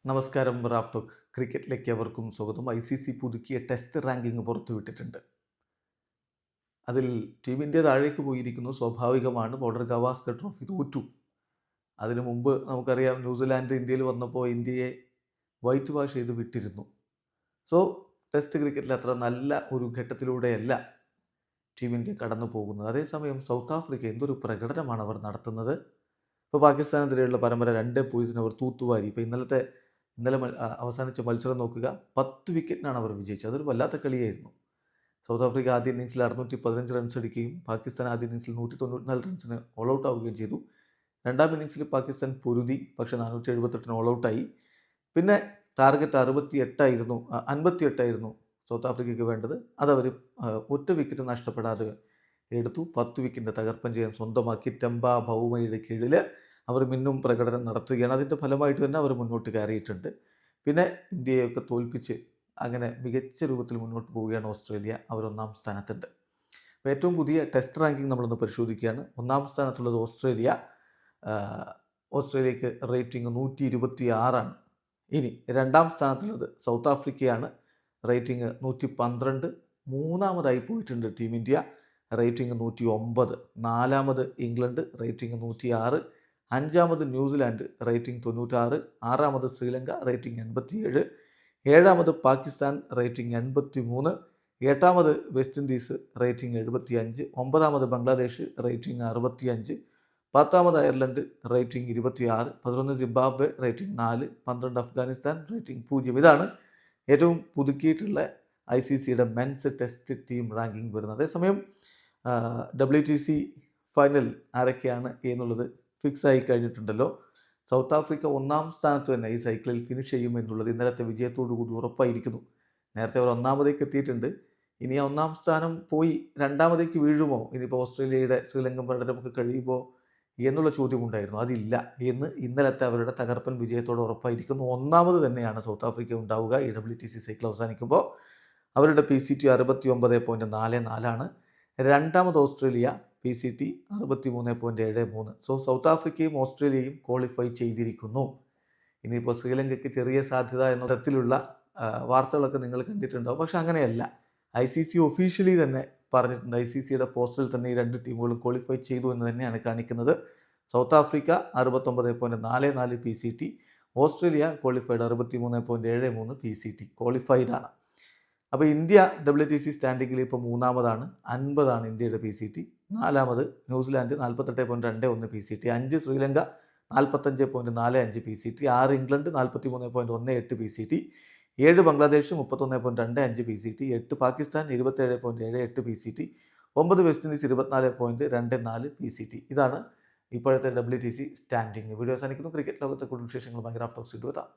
നമസ്കാരം Raf talk ക്രിക്കറ്റിലേക്ക് അവർക്കും സ്വാഗതം. ICC പുതുക്കിയ ടെസ്റ്റ് റാങ്കിങ് പുറത്തുവിട്ടിട്ടുണ്ട്. അതിൽ ടീം ഇന്ത്യ താഴേക്ക് പോയിരിക്കുന്നു. സ്വാഭാവികമാണ്. ബോർഡർ ഗവാസ്കർ ട്രോഫി തോറ്റു. അതിനു മുമ്പ് നമുക്കറിയാം ന്യൂസിലാൻഡ് ഇന്ത്യയിൽ വന്നപ്പോൾ ഇന്ത്യയെ വൈറ്റ് വാഷ് ചെയ്ത് വിട്ടിരുന്നു. സോ ടെസ്റ്റ് ക്രിക്കറ്റിൽ അത്ര നല്ല ഒരു ഘട്ടത്തിലൂടെയല്ല ടീം ഇന്ത്യ കടന്നു പോകുന്നത്. അതേസമയം സൗത്ത് ആഫ്രിക്ക എന്തൊരു പ്രകടനമാണ് അവർ നടത്തുന്നത്. ഇപ്പോൾ പാകിസ്ഥാനെതിരെയുള്ള പരമ്പര 2-0 അവർ തൂത്തുവാരി. ഇപ്പോൾ ഇന്നലെ അവസാനിച്ച മത്സരം നോക്കുക, 10 വിക്കറ്റിനാണ് അവർ വിജയിച്ചത്. അതൊരു വല്ലാത്ത കളിയായിരുന്നു. സൗത്ത് ആഫ്രിക്ക ആദ്യ ഇന്നിങ്സിൽ 615 റൺസ് അടിക്കുകയും പാകിസ്ഥാൻ ആദ്യ ഇന്നിങ്സിൽ 194 റൺസിന് ഓൾ ഔട്ട് ആവുകയും ചെയ്തു. രണ്ടാം ഇന്നിങ്സിൽ പാകിസ്ഥാൻ പൊരുതി, പക്ഷേ 478 ഓൾ ഔട്ടായി. പിന്നെ ടാർഗറ്റ് 58 സൗത്ത് ആഫ്രിക്കയ്ക്ക് വേണ്ടത്. അതവർ ഒറ്റ വിക്കറ്റ് നഷ്ടപ്പെടാതെ എടുത്തു. 10 വിക്കറ്റിൻ്റെ തകർപ്പൻ ജയം സ്വന്തമാക്കി. ടെമ്പ ഭൗമയുടെ കീഴിൽ അവർ മിന്നും പ്രകടനം നടത്തുകയാണ്. അതിൻ്റെ ഫലമായിട്ട് തന്നെ അവർ മുന്നോട്ട് കയറിയിട്ടുണ്ട്. പിന്നെ ഇന്ത്യയൊക്കെ തോൽപ്പിച്ച് അങ്ങനെ മികച്ച രൂപത്തിൽ മുന്നോട്ട് പോവുകയാണ് ഓസ്ട്രേലിയ. അവർ 1-ാം സ്ഥാനത്തുണ്ട്. അപ്പോൾ ഏറ്റവും പുതിയ ടെസ്റ്റ് റാങ്കിങ് നമ്മളൊന്ന് പരിശോധിക്കുകയാണ്. 1-ാം സ്ഥാനത്തുള്ളത് ഓസ്ട്രേലിയ. ഓസ്ട്രേലിയക്ക് റേറ്റിംഗ് 126 ഇനി 2-ാം സ്ഥാനത്തുള്ളത് സൗത്ത് ആഫ്രിക്കയാണ്. റേറ്റിംഗ് 112. മൂന്നാമതായി പോയിട്ടുണ്ട് ടീം ഇന്ത്യ, റേറ്റിംഗ് 109. നാലാമത് ഇംഗ്ലണ്ട്, റേറ്റിംഗ് 106. അഞ്ചാമത് ന്യൂസിലാൻഡ്, റേറ്റിംഗ് 96. ആറാമത് ശ്രീലങ്ക, റേറ്റിംഗ് 87. ഏഴാമത് പാകിസ്ഥാൻ, റേറ്റിംഗ് 83. എട്ടാമത് വെസ്റ്റ് ഇൻഡീസ്, റേറ്റിംഗ് 75. ഒമ്പതാമത് ബംഗ്ലാദേശ്, റേറ്റിംഗ് 65. പത്താമത് Ireland, rating 26. 11 Zimbabwe, rating 4. 12 Afghanistan, rating 0. ഇതാണ് ഏറ്റവും പുതുക്കിയിട്ടുള്ള ICCയുടെ മെൻസ് ടെസ്റ്റ് ടീം റാങ്കിങ് വരുന്നത്. അതേസമയം WTC ഫൈനൽ ആരൊക്കെയാണ് എന്നുള്ളത് ഫിക്സ് ആയി കഴിഞ്ഞിട്ടുണ്ടല്ലോ. സൗത്ത് ആഫ്രിക്ക 1-ാം സ്ഥാനത്ത് തന്നെ ഈ സൈക്കിളിൽ ഫിനിഷ് ചെയ്യുമെന്നുള്ളത് ഇന്നലത്തെ വിജയത്തോടു കൂടി ഉറപ്പായിരിക്കുന്നു. നേരത്തെ അവർ 1-ാമതേക്ക് എത്തിയിട്ടുണ്ട്. ഇനി ആ 1-ാം സ്ഥാനം പോയി 2-ാമതേക്ക് വീഴുമോ, ഇനിയിപ്പോൾ ഓസ്ട്രേലിയയുടെ ശ്രീലങ്കൻ പ്രകടനമൊക്കെ കഴിയുമ്പോൾ എന്നുള്ള ചോദ്യമുണ്ടായിരുന്നു. അതില്ല എന്ന് ഇന്നലത്തെ അവരുടെ തകർപ്പൻ വിജയത്തോടെ ഉറപ്പായിരിക്കുന്നു. 1-ാമത് തന്നെയാണ് സൗത്ത് ആഫ്രിക്ക ഉണ്ടാവുക ഈ WTC സൈക്കിൾ അവസാനിക്കുമ്പോൾ. അവരുടെ PCT 69.44. രണ്ടാമത് ഓസ്ട്രേലിയ, PCT 63.73. സോ സൗത്ത് ആഫ്രിക്കയും ഓസ്ട്രേലിയയും ക്വാളിഫൈ ചെയ്തിരിക്കുന്നു. ഇനിയിപ്പോൾ ശ്രീലങ്കയ്ക്ക് ചെറിയ സാധ്യത എന്ന തരത്തിലുള്ള വാർത്തകളൊക്കെ നിങ്ങൾ കണ്ടിട്ടുണ്ടാവും. പക്ഷെ അങ്ങനെയല്ല. ICC ഒഫീഷ്യലി തന്നെ പറഞ്ഞിട്ടുണ്ട്. ICCയുടെ പോസ്റ്ററിൽ തന്നെ ഈ രണ്ട് ടീമുകളും ക്വാളിഫൈ ചെയ്തു എന്ന് തന്നെയാണ് കാണിക്കുന്നത്. South Africa 69.44 PCT, Australia qualified 63.73 PCT qualified ആണ്. അപ്പോൾ ഇന്ത്യ WTC സ്റ്റാൻഡിങ്ങിൽ ഇപ്പോൾ 3-ാമതാണ്. 50 ഇന്ത്യയുടെ PCT. നാലാമത് New Zealand 48.21 PCT. 5 Sri Lanka 45.45 PCT. 6 England 43.18 PCT. 7 Bangladesh 31.25 PCT. 8 Pakistan 27.78 PCT. 9 west Indies 24.24 PCT. ഇതാണ് ഇപ്പോഴത്തെ WTC സ്റ്റാൻഡിങ്. വീഡിയോ അവസാനിക്കുന്നു. ക്രിക്കറ്റ് ലോകത്തെ കൂടുതൽ വിശേഷങ്ങളുമായി റാഫ് ടോക്സ് ഇടുവെത്താം.